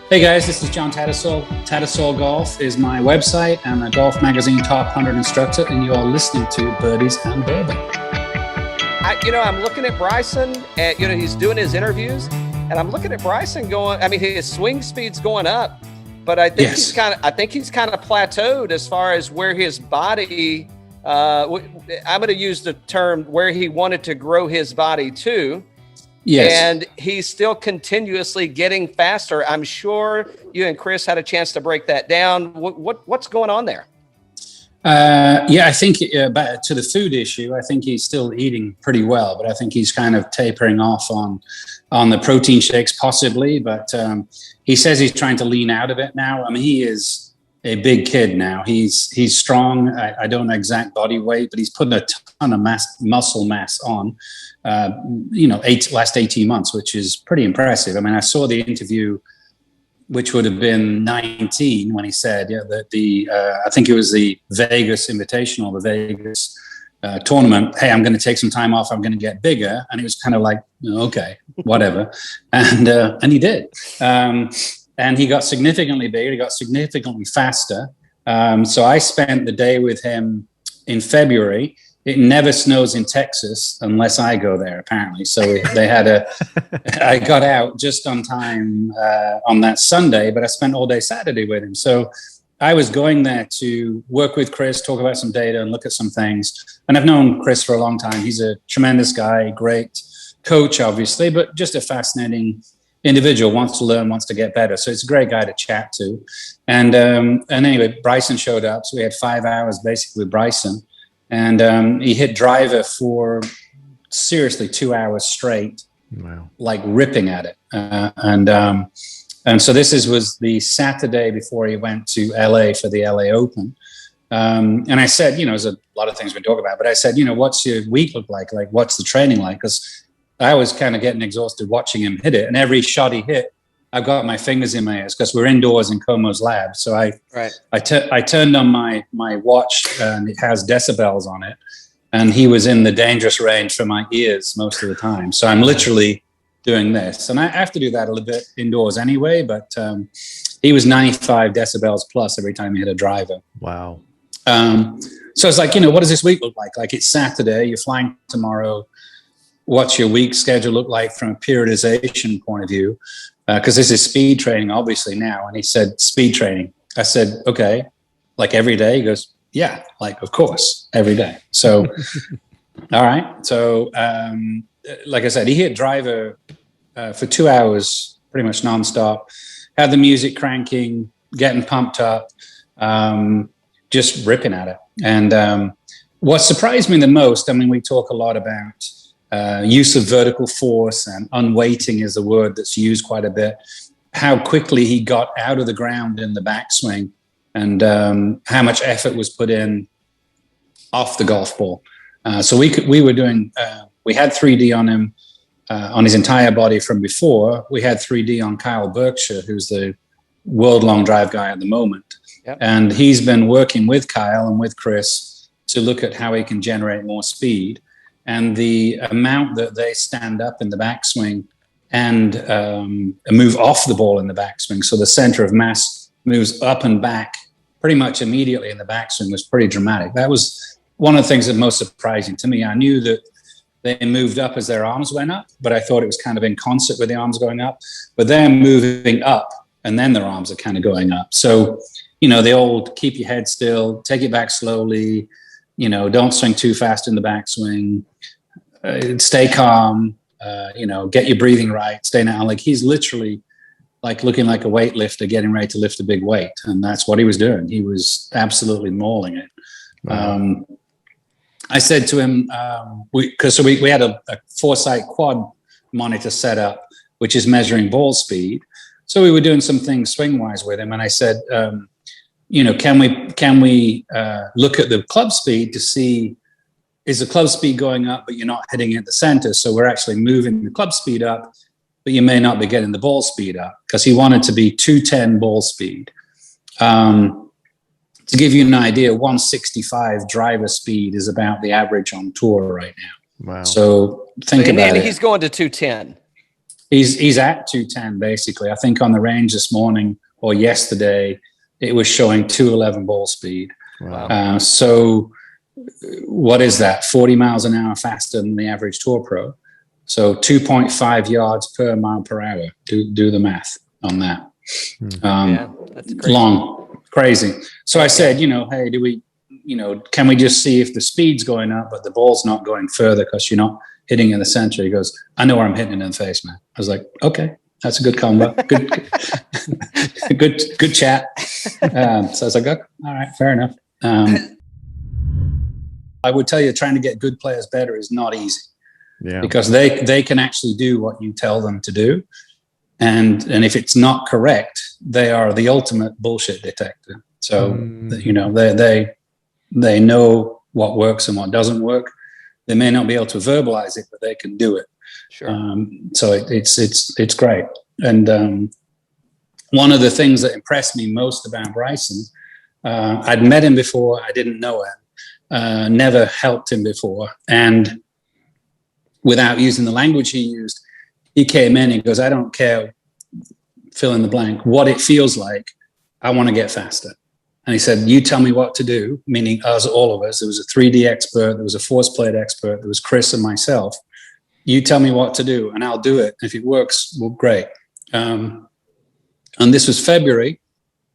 Hey guys, this is Jon Tattersall. Tattersall Golf is my website. I'm a golf magazine top 100 instructor, and you are listening to Birdies and Bourbon. I'm looking at Bryson, and he's doing his interviews, and I'm looking at Bryson going. I mean, his swing speed's going up, but I think he's kind of plateaued as far as where his body. I'm going to use the term where he wanted to grow his body to. Yes. And he's still continuously getting faster. I'm sure you and Chris had a chance to break that down. What's going on there? I think back to the food issue, I think he's still eating pretty well, but I think he's kind of tapering off on the protein shakes possibly. But he says he's trying to lean out of it now. I mean, he is a big kid now. He's strong. I don't know exact body weight, but he's putting a ton of muscle mass on. Last 18 months, which is pretty impressive. I mean, I saw the interview, which would have been 19, when he said, that I think it was the Vegas Invitational, the Vegas tournament. Hey, I'm going to take some time off. I'm going to get bigger. And it was kind of like, okay, whatever. And he did. And he got significantly bigger. He got significantly faster. So I spent the day with him in February. It never snows in Texas unless I go there, apparently. So I got out just on time on that Sunday, but I spent all day Saturday with him. So I was going there to work with Chris, talk about some data and look at some things. And I've known Chris for a long time. He's a tremendous guy, great coach, obviously, but just a fascinating individual, wants to learn, wants to get better. So it's a great guy to chat to. And anyway, Bryson showed up. So we had 5 hours basically with Bryson. And he hit driver for seriously 2 hours straight, wow, like ripping at it. And so this was the Saturday before he went to LA for the LA Open. And I said, there's a lot of things we talk about, but I said, what's your week look like? Like, what's the training like? Because I was kind of getting exhausted watching him hit it. And every shot he hit, I've got my fingers in my ears because we're indoors in Como's lab. So I turned on my watch, and it has decibels on it. And he was in the dangerous range for my ears most of the time. So I'm literally doing this. And I have to do that a little bit indoors anyway. But he was 95 decibels plus every time he hit a driver. Wow. So it's like, what does this week look like? Like, it's Saturday, you're flying tomorrow. What's your week schedule look like from a periodization point of view? Because this is speed training, obviously, now. And he said, speed training. I said, okay, like every day? He goes, yeah, like, of course, every day. So, all right. So, like I said, he hit driver for 2 hours, pretty much nonstop, had the music cranking, getting pumped up, just ripping at it. And what surprised me the most, I mean, we talk a lot about use of vertical force, and unweighting is a word that's used quite a bit. How quickly he got out of the ground in the backswing, and how much effort was put in off the golf ball. So we were doing, we had 3D on him on his entire body from before. We had 3D on Kyle Berkshire, who's the world long drive guy at the moment. Yep. And he's been working with Kyle and with Chris to look at how he can generate more speed. And the amount that they stand up in the backswing and move off the ball in the backswing, so the center of mass moves up and back pretty much immediately in the backswing, was pretty dramatic. That was one of the things that most surprising to me. I knew that they moved up as their arms went up, but I thought it was kind of in concert with the arms going up. But they're moving up, and then their arms are kind of going up. So, the old keep your head still, take it back slowly, don't swing too fast in the backswing, stay calm, get your breathing right, stay now. Like, he's literally like looking like a weightlifter getting ready to lift a big weight. And that's what he was doing. He was absolutely mauling it. Wow. I said to him, we had a Foresight quad monitor set up, which is measuring ball speed. So we were doing some things swing-wise with him. And I said, can we look at the club speed to see, is the club speed going up, but you're not hitting it at the center? So we're actually moving the club speed up, but you may not be getting the ball speed up, because he wanted to be 210 ball speed. To give you an idea, 165 driver speed is about the average on tour right now. Wow. So think about it. He's going to 210. He's at 210 basically. I think on the range this morning or yesterday, it was showing 211 ball speed. Wow. So what is that? 40 miles an hour faster than the average tour pro. So 2.5 yards per mile per hour. Do the math on that. That's crazy. Long, crazy. So I said, hey, can we just see if the speed's going up, but the ball's not going further because you're not hitting in the center? He goes, I know where I'm hitting it in the face, man. I was like, okay, that's a good combo. Good chat. So I was like, all right, fair enough. I would tell you, trying to get good players better is not easy. Yeah. Because they can actually do what you tell them to do. And if it's not correct, they are the ultimate bullshit detector. So, they know what works and what doesn't work. They may not be able to verbalize it, but they can do it. Sure. So it's great. And one of the things that impressed me most about Bryson, I'd met him before. I didn't know him. Never helped him before. And without using the language he used, he came in and he goes, I don't care, fill in the blank, what it feels like. I want to get faster. And he said, you tell me what to do, meaning us, all of us. There was a 3D expert. There was a force plate expert. There was Chris and myself. You tell me what to do and I'll do it. If it works, well, great. And this was February.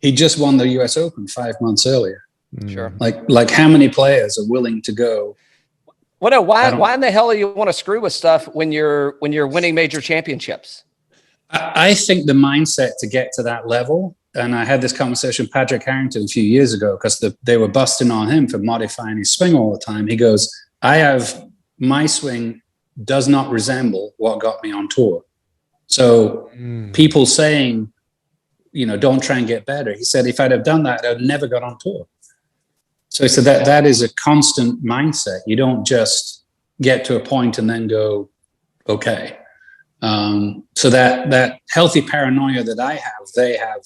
He just won the US Open 5 months earlier. Sure. Like how many players are willing to go? Well, why in the hell do you want to screw with stuff when you're winning major championships? I think the mindset to get to that level, and I had this conversation with Patrick Harrington a few years ago because they were busting on him for modifying his swing all the time. He goes, my swing does not resemble what got me on tour. So people saying, don't try and get better. He said, if I'd have done that, I'd never got on tour. So he said that is a constant mindset. You don't just get to a point and then go, okay. So that healthy paranoia that I have, they have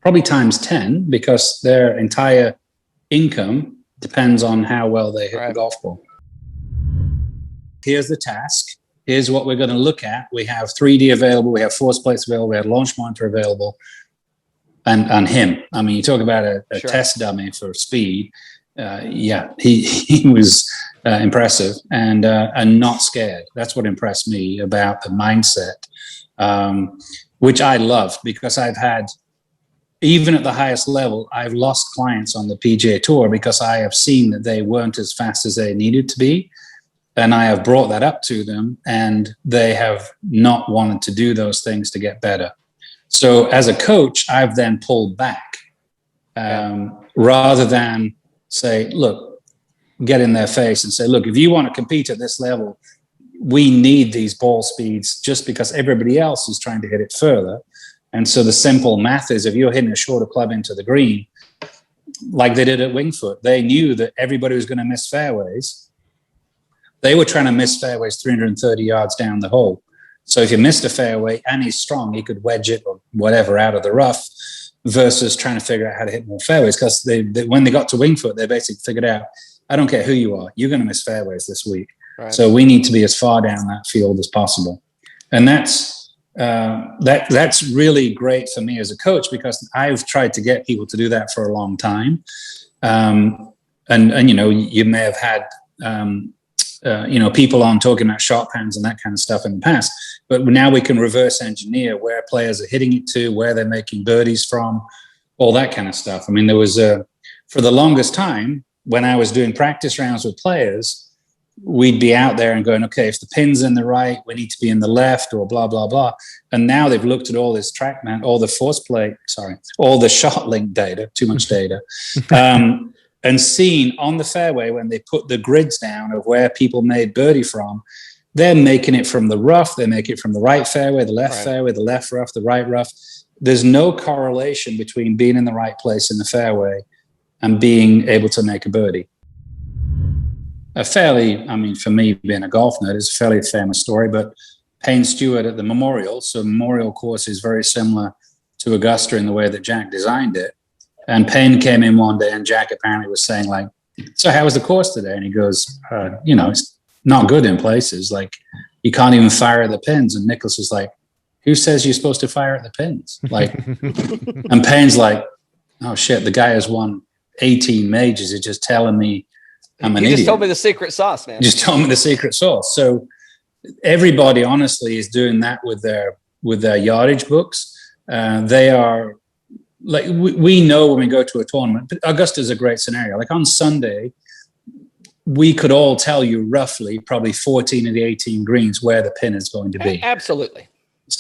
probably times 10 because their entire income depends on how well they hit the golf ball. Here's the task. Here's what we're going to look at. We have 3D available. We have force plates available. We have launch monitor available. And him, I mean, you talk about a Sure. test dummy for speed. He was impressive and not scared. That's what impressed me about the mindset, which I loved because I've had, even at the highest level, I've lost clients on the PGA Tour because I have seen that they weren't as fast as they needed to be. And I have brought that up to them and they have not wanted to do those things to get better. So as a coach, I've then pulled back rather than say, look, get in their face and say, look, if you want to compete at this level, we need these ball speeds just because everybody else is trying to hit it further. And so the simple math is if you're hitting a shorter club into the green, like they did at Wingfoot, they knew that everybody was going to miss fairways. They were trying to miss fairways 330 yards down the hole. So if you missed a fairway and he's strong, he could wedge it or whatever out of the rough versus trying to figure out how to hit more fairways. Because when they got to Wingfoot, they basically figured out, I don't care who you are, you're going to miss fairways this week. Right. So we need to be as far down that field as possible. And that's really great for me as a coach because I've tried to get people to do that for a long time. And you may have had people on talking about shot patterns and that kind of stuff in the past, but now we can reverse engineer where players are hitting it to, where they're making birdies from, all that kind of stuff. I mean, there was for the longest time when I was doing practice rounds with players, we'd be out there and going, okay, if the pin's in the right, we need to be in the left or blah, blah, blah. And now they've looked at all this TrackMan, all the shot link data, too much data, and seen on the fairway when they put the grids down of where people made birdie from, they're making it from the rough, they make it from the right fairway, the left fairway, the left rough, the right rough. There's no correlation between being in the right place in the fairway and being able to make a birdie. For me, being a golf nerd, it's a fairly famous story, but Payne Stewart at the Memorial, so Memorial course is very similar to Augusta in the way that Jack designed it. And Payne came in one day and Jack apparently was saying so how was the course today? And he goes, it's not good in places. Like, you can't even fire at the pins. And Nicklaus is like, who says you're supposed to fire at the pins? Like, and Payne's like, oh shit, the guy has won 18 majors. He's just telling me I'm an idiot. You just told me the secret sauce, man. Just told me the secret sauce. So everybody honestly is doing that with their yardage books. They are like, we know when we go to a tournament, but Augusta's a great scenario. Like on Sunday, we could all tell you roughly probably 14 of the 18 greens where the pin is going to be. Absolutely.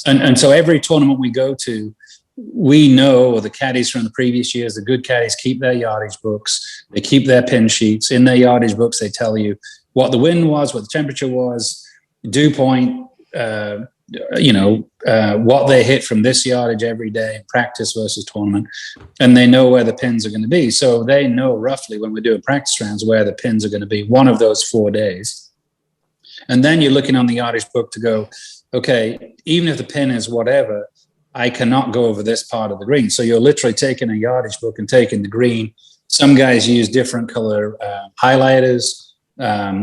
And so every tournament we go to, we know, or the caddies from the previous years, the good caddies keep their yardage books. They keep their pin sheets. In their yardage books, they tell you what the wind was, what the temperature was, dew point, what they hit from this yardage every day in practice versus tournament. And they know where the pins are going to be. So they know roughly when we're doing practice rounds where the pins are going to be one of those 4 days. And then you're looking on the yardage book to go, okay, even if the pin is whatever, I cannot go over this part of the green. So you're literally taking a yardage book and taking the green. Some guys use different color highlighters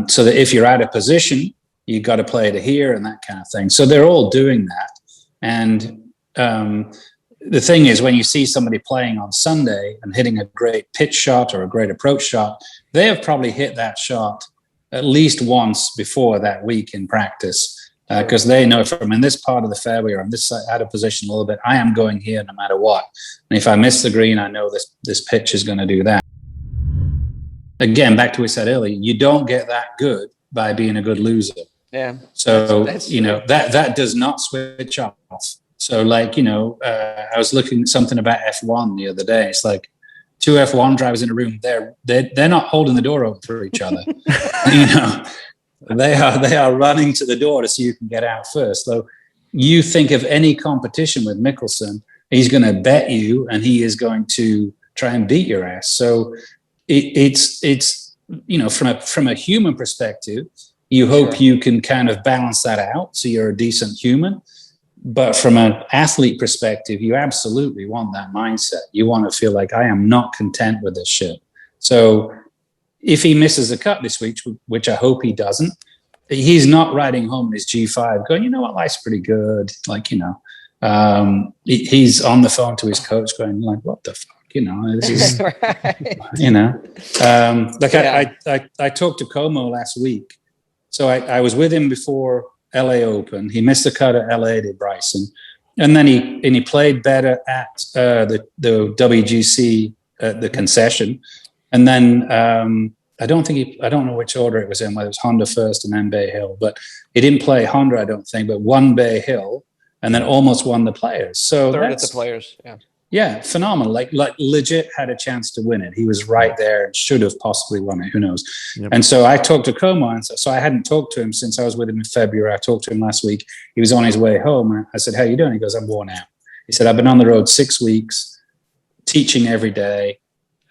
so that if you're out of position, you got to play to here and that kind of thing. So they're all doing that. And the thing is, when you see somebody playing on Sunday and hitting a great pitch shot or a great approach shot, they have probably hit that shot at least once before that week in practice. Because they know from in this part of the fairway or on this side, out of position a little bit, I am going here no matter what. And if I miss the green, I know this pitch is going to do that. Again, back to what we said earlier, you don't get that good by being a good loser. Yeah. So, that does not switch off. So like, I was looking at something about F1 the other day. It's like 2 F1 drivers in a room. They're not holding the door open for each other. They are running to the door to see who can get out first. So you think of any competition with Mickelson, he's going to bet you and he is going to try and beat your ass. So it's from a human perspective, you hope you can kind of balance that out so you're a decent human. But from an athlete perspective, you absolutely want that mindset. You want to feel like, I am not content with this shit. So if he misses a cut this week, which I hope he doesn't, he's not riding home in his G5 going, you know what, life's pretty good. Like, he's on the phone to his coach going like, what the fuck? This is, right. I talked to Como last week. So I was with him before LA Open. He missed the cut at LA, did Bryson. And then he played better at the WGC at the concession. And then I don't know which order it was in, whether it was Honda first and then Bay Hill, but he didn't play Honda, I don't think, but won Bay Hill and then almost won the Players. So third at the Players, yeah. Yeah, phenomenal. Like legit had a chance to win it. He was right there and should have possibly won it. Who knows? Yep. And so I talked to Como, and so I hadn't talked to him since I was with him in February. I talked to him last week. He was on his way home. And I said, how you doing? He goes, I'm worn out. He said, I've been on the road 6 weeks, teaching every day.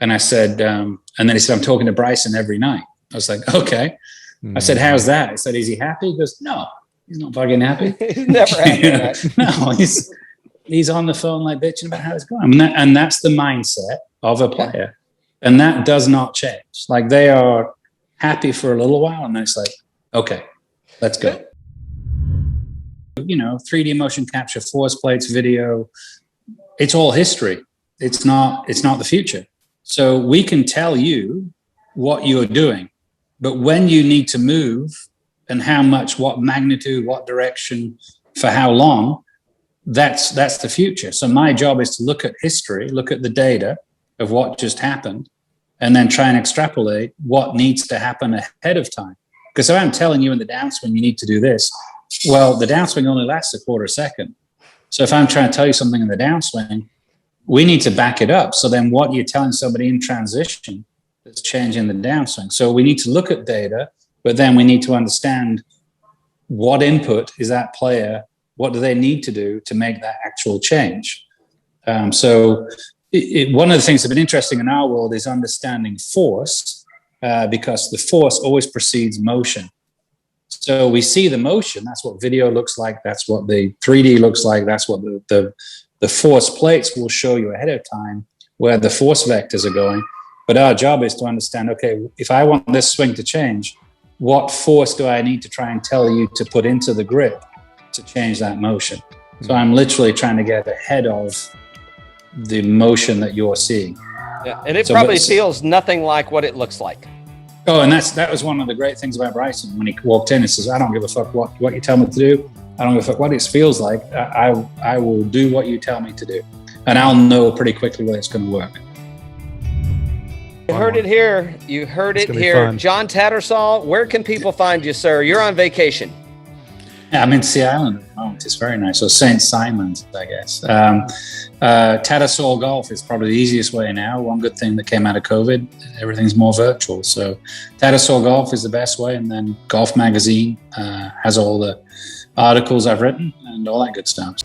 And I said, and then he said, I'm talking to Bryson every night. I was like, okay. I said, how's that? I said, is he happy? He goes, no, he's not fucking happy. He's never happy. Right? No, he's on the phone like bitching about how it's going. And that's the mindset of a player. And that does not change. Like they are happy for a little while and then it's like, okay, let's go. 3D motion capture, force plates, video, it's all history. It's not the future. So we can tell you what you're doing, but when you need to move and how much, what magnitude, what direction, for how long, that's the future. So my job is to look at history, look at the data of what just happened, and then try and extrapolate what needs to happen ahead of time. Because if I'm telling you in the downswing, you need to do this, well, the downswing only lasts a quarter second. So if I'm trying to tell you something in the downswing, we need to back it up. So then what you're telling somebody in transition that's changing the downswing. So we need to look at data, but then we need to understand what input is that player, what do they need to do to make that actual change? So one of the things that's been interesting in our world is understanding force, because the force always precedes motion. So we see the motion, that's what video looks like, that's what the 3D looks like, that's what the force plates will show you ahead of time where the force vectors are going. But our job is to understand, okay, if I want this swing to change, what force do I need to try and tell you to put into the grip to change that motion? So I'm literally trying to get ahead of the motion that you're seeing. Yeah, and it probably feels nothing like what it looks like. Oh, and that was one of the great things about Bryson. When he walked in, he says, I don't give a fuck what you tell me to do. I don't give a fuck what it feels like. I will do what you tell me to do. And I'll know pretty quickly whether it's going to work. You heard it here. You heard it here. Jon Tattersall, where can people find you, sir? You're on vacation. Yeah, I'm in Sea Island at the moment. It's very nice. Or St. Simon's, I guess. Tattersall Golf is probably the easiest way now. One good thing that came out of COVID, everything's more virtual. So Tattersall Golf is the best way. And then Golf Magazine has all the articles I've written and all that good stuff.